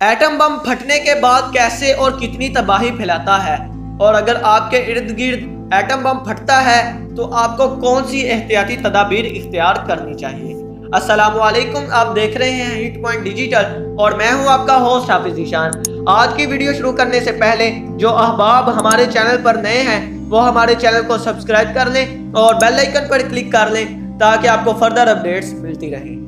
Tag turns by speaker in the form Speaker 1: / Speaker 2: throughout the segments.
Speaker 1: Atom bomb پھٹنے کے بعد کیسے اور کتنی تباہی پھیلاتا ہے، اور اگر آپ کے ارد گرد ایٹم بم پھٹتا ہے تو آپ کو کون سی احتیاطی تدابیر اختیار کرنی چاہیے۔ السلام علیکم، آپ دیکھ رہے ہیں ہٹ پوائنٹ ڈیجیٹل اور میں ہوں آپ کا ہوسٹ حافظ ذیشان۔ آج کی ویڈیو شروع کرنے سے پہلے جو احباب ہمارے چینل پر نئے ہیں وہ ہمارے چینل کو سبسکرائب کر لیں اور بیل آئیکن پر کلک کر لیں تاکہ آپ کو فردر اپڈیٹس ملتی رہیں۔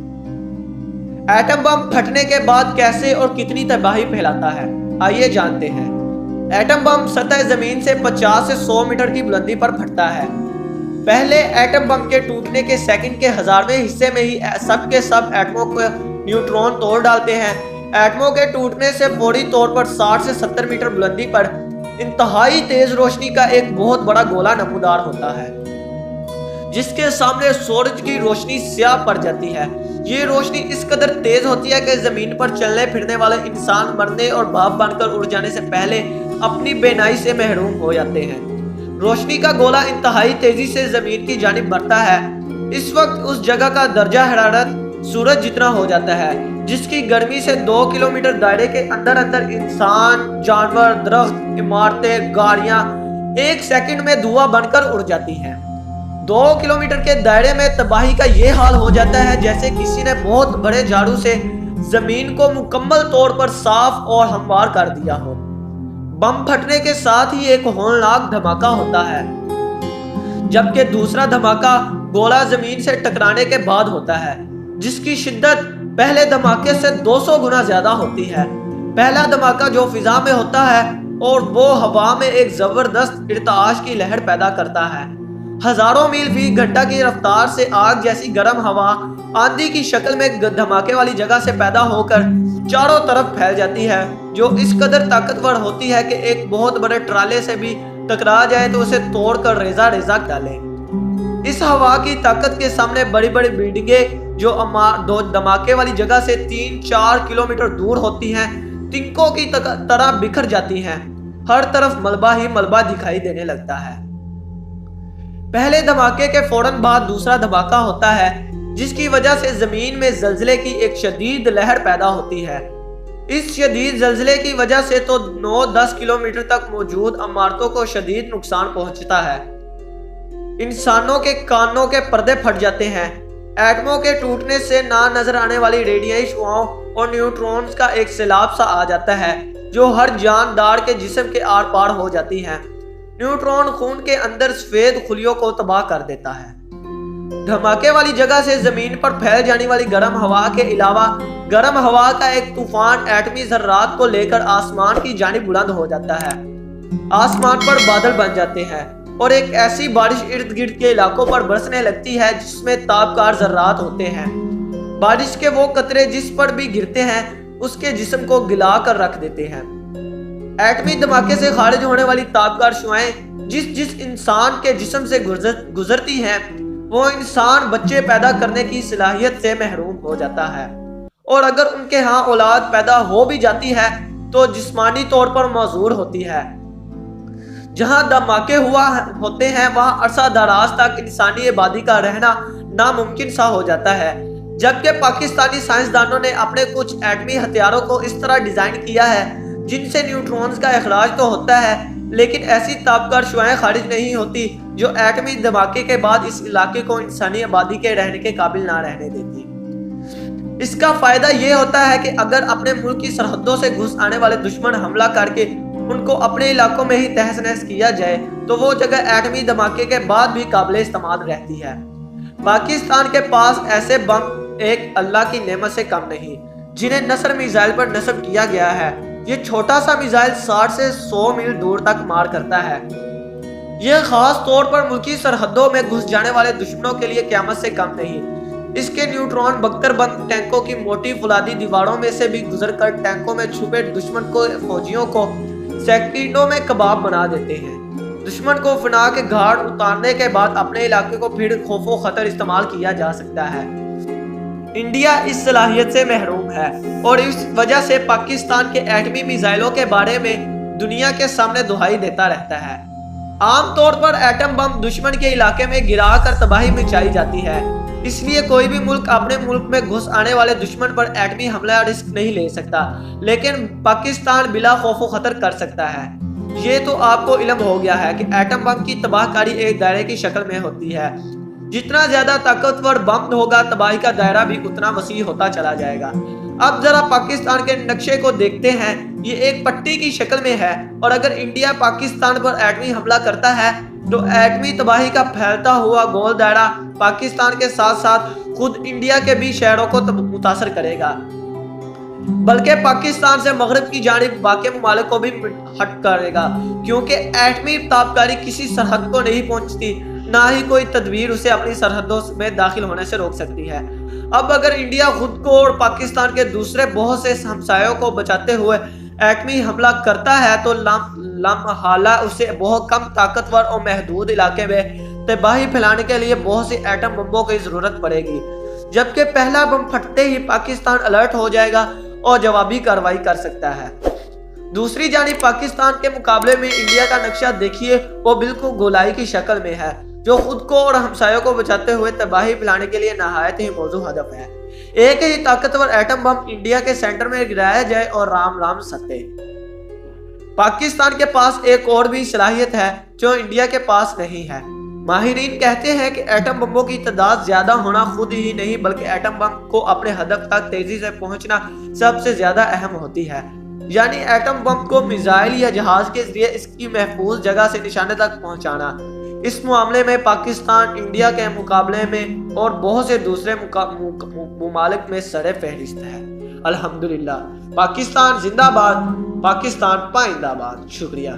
Speaker 1: ایٹم بم پھٹنے کے بعد کیسے اور کتنی تباہی پھیلاتا ہے، آئیے جانتے ہیں۔ ایٹم بم سطح زمین سے 50 سے 100 میٹر کی بلندی پر پھٹتا ہے۔ پہلے ایٹم بم کے ٹوٹنے کے سیکنڈ کے 1000ویں حصے میں ہی سب کے سب ایٹموں کو نیوٹرون توڑ ڈالتے ہیں۔ ایٹموں کے ٹوٹنے سے فوری طور پر 60 سے 70 میٹر بلندی پر انتہائی تیز روشنی کا ایک بہت بڑا گولا نمودار ہوتا ہے، جس کے سامنے سورج کی روشنی سیاہ پڑ جاتی ہے۔ یہ روشنی اس قدر تیز ہوتی ہے کہ زمین پر چلنے پھرنے والے انسان مرنے اور بھاپ بن کر اڑ جانے سے پہلے اپنی بینائی سے محروم ہو جاتے ہیں۔ روشنی کا گولا انتہائی تیزی سے زمین کی جانب بڑھتا ہے۔ اس وقت اس جگہ کا درجہ حرارت سورج جتنا ہو جاتا ہے، جس کی گرمی سے 2 کلومیٹر دائرے کے اندر انسان، جانور، درخت، عمارتیں، گاڑیاں ایک سیکنڈ میں دھواں بن کر اڑ جاتی ہیں۔ 2 کلومیٹر کے دائرے میں تباہی کا یہ حال ہو جاتا ہے جیسے کسی نے بہت بڑے جھاڑو سے زمین کو مکمل طور پر صاف اور ہموار کر دیا ہو۔ بم پھٹنے کے ساتھ ہی ایک ہولناک دھماکہ ہوتا ہے، جبکہ دوسرا دھماکہ گولا زمین سے ٹکرانے کے بعد ہوتا ہے، جس کی شدت پہلے دھماکے سے 200 گنا زیادہ ہوتی ہے۔ پہلا دھماکہ جو فضا میں ہوتا ہے اور وہ ہوا میں ایک زبردست ارتعاش کی لہر پیدا کرتا ہے۔ ہزاروں میل فی گھنٹہ کی رفتار سے آگ جیسی گرم ہوا آندھی کی شکل میں دھماکے والی جگہ سے پیدا ہو کر چاروں طرف پھیل جاتی ہے، جو اس قدر طاقتور ہوتی ہے کہ ایک بہت بڑے ٹرالے سے بھی ٹکرا جائے تو اسے توڑ کر ریزہ ریزہ ڈالے۔ اس ہوا کی طاقت کے سامنے بڑی بڑی بلڈنگیں جو دھماکے والی جگہ سے 3-4 کلومیٹر دور ہوتی ہیں تنکوں کی طرح بکھر جاتی ہیں۔ ہر طرف ملبہ ہی ملبہ دکھائی دینے لگتا ہے۔ پہلے دھماکے کے فوراً بعد دوسرا دھماکہ ہوتا ہے، جس کی وجہ سے زمین میں زلزلے کی ایک شدید لہر پیدا ہوتی ہے۔ اس شدید زلزلے کی وجہ سے تو 9-10 کلومیٹر تک موجود عمارتوں کو شدید نقصان پہنچتا ہے۔ انسانوں کے کانوں کے پردے پھٹ جاتے ہیں۔ ایٹموں کے ٹوٹنے سے نہ نظر آنے والی ریڈیائی شعاعوں اور نیوٹرونز کا ایک سیلاب سا آ جاتا ہے جو ہر جاندار کے جسم کے آر پار ہو جاتی ہے۔ نیوٹرون خون کے اندر سفید خلیوں کو تباہ کر دیتا ہے۔ دھماکے والی جگہ سے زمین پر پھیل جانے والی گرم ہوا کے علاوہ گرم ہوا کا ایک طوفان ایٹمی ذرات کو لے کر آسمان کی جانب بلند ہو جاتا ہے۔ آسمان پر بادل بن جاتے ہیں اور ایک ایسی بارش ارد گرد کے علاقوں پر برسنے لگتی ہے جس میں تابکار ذرات ہوتے ہیں۔ بارش کے وہ قطرے جس پر بھی گرتے ہیں اس کے جسم کو گلا کر رکھ دیتے ہیں۔ ایٹمی دھماکے سے خارج ہونے والی تابکار شعاعیں جس انسان کے جسم سے گزرتی ہیں وہ انسان بچے پیدا کرنے کی صلاحیت سے محروم ہو جاتا ہے، اور اگر ان کے ہاں اولاد پیدا ہو بھی جاتی ہے تو جسمانی طور پر معذور ہوتی ہے۔ جہاں دھماکے ہوتے ہیں وہاں عرصہ دراز تک انسانی آبادی کا رہنا ناممکن سا ہو جاتا ہے، جبکہ پاکستانی سائنسدانوں نے اپنے کچھ ایٹمی ہتھیاروں کو اس طرح ڈیزائن کیا ہے جن سے نیوٹرونز کا اخراج تو ہوتا ہے لیکن ایسی تابکار شعاعیں خارج نہیں ہوتی جو ایٹمی دھماکے کے بعد اس علاقے کو انسانی آبادی کے رہنے کے قابل نہ رہنے دیتی۔ اس کا فائدہ یہ ہوتا ہے کہ اگر اپنے ملک کی سرحدوں سے گھس آنے والے دشمن حملہ کر کے ان کو اپنے علاقوں میں ہی تہس نہس کیا جائے تو وہ جگہ ایٹمی دھماکے کے بعد بھی قابل استعمال رہتی ہے۔ پاکستان کے پاس ایسے بم ایک اللہ کی نعمت سے کم نہیں جنہیں نصر میزائل پر نصب کیا گیا ہے۔ یہ چھوٹا سا میزائل 60 سے 100 میل دور تک مار کرتا ہے۔ یہ خاص طور پر ملکی سرحدوں میں گھس جانے والے دشمنوں کے لیے قیامت سے کم نہیں۔ اس کے نیوٹرون بختر بند ٹینکوں کی موٹی فولادی دیواروں میں سے بھی گزر کر ٹینکوں میں چھپے دشمن کو فوجیوں کو سیکنڈوں میں کباب بنا دیتے ہیں۔ دشمن کو فنا کے گھاٹ اتارنے کے بعد اپنے علاقے کو پھر خوف و خطر استعمال کیا جا سکتا ہے۔ انڈیا اس صلاحیت سے محروم ہے اور اس وجہ سے پاکستان کے ایٹمی میزائلوں کے بارے میں دنیا کے سامنے دہائی دیتا رہتا ہے۔ عام طور پر ایٹم بم دشمن کے علاقے میں گرا کر تباہی مچائی جاتی ہے، اس لیے کوئی بھی ملک اپنے ملک میں گھس آنے والے دشمن پر ایٹمی حملہ رسک نہیں لے سکتا، لیکن پاکستان بلا خوف و خطر کر سکتا ہے۔ یہ تو آپ کو علم ہو گیا ہے کہ ایٹم بم کی تباہ کاری ایک دائرے کی شکل میں ہوتی ہے۔ جتنا زیادہ طاقتور بم ہوگا تباہی کا دائرہ بھی اتنا وسیع ہوتا چلا جائے گا۔ اب ذرا پاکستان کے نقشے کو دیکھتے ہیں، یہ ایک پٹی کی شکل میں ہے، اور اگر انڈیا پاکستان پر ایٹمی حملہ کرتا ہے تو ایٹمی تباہی کا پھیلتا ہوا گول دائرہ پاکستان کے ساتھ ساتھ خود انڈیا کے بھی شہروں کو متاثر کرے گا، بلکہ پاکستان سے مغرب کی جانب باقی ممالک کو بھی ہٹ کرے گا، کیونکہ ایٹمی تابکاری کسی سرحد کو نہیں پہنچتی، نہ ہی کوئی تدبیر اسے اپنی سرحدوں میں داخل ہونے سے روک سکتی ہے۔ اب اگر انڈیا خود کو اور پاکستان کے دوسرے بہت سے ہمسایوں کو بچاتے ہوئے ایٹمی حملہ کرتا ہے تو لامحالہ اسے بہت کم طاقتور اور محدود علاقے میں تباہی پھیلانے کے لیے بہت سی ایٹم بموں کی ضرورت پڑے گی، جبکہ پہلا بم پھٹتے ہی پاکستان الرٹ ہو جائے گا اور جوابی کارروائی کر سکتا ہے۔ دوسری جانب پاکستان کے مقابلے میں انڈیا کا نقشہ دیکھیے، وہ بالکل گولائی کی شکل میں ہے، جو خود کو اور ہمسایوں کو بچاتے ہوئے تباہی پھیلانے کے لیے نہایت ہی موزوں ہدف ہے۔ ایک ہی طاقتور ایٹم بم انڈیا کے سینٹر میں گرایا جائے اور رام رام ستے۔ پاکستان کے پاس ایک اور بھی صلاحیت ہے جو انڈیا کے پاس نہیں ہے۔ ماہرین کہتے ہیں کہ ایٹم بموں کی تعداد زیادہ ہونا خود ہی نہیں، بلکہ ایٹم بم کو اپنے ہدف تک تیزی سے پہنچنا سب سے زیادہ اہم ہوتی ہے، یعنی ایٹم بم کو میزائل یا جہاز کے ذریعے اس کی محفوظ جگہ سے نشانے تک پہنچانا۔ اس معاملے میں پاکستان انڈیا کے مقابلے میں اور بہت سے دوسرے ممالک میں سر فہرست ہے۔ الحمدللہ۔ پاکستان زندہ باد، پاکستان پائندہ باد۔ شکریہ۔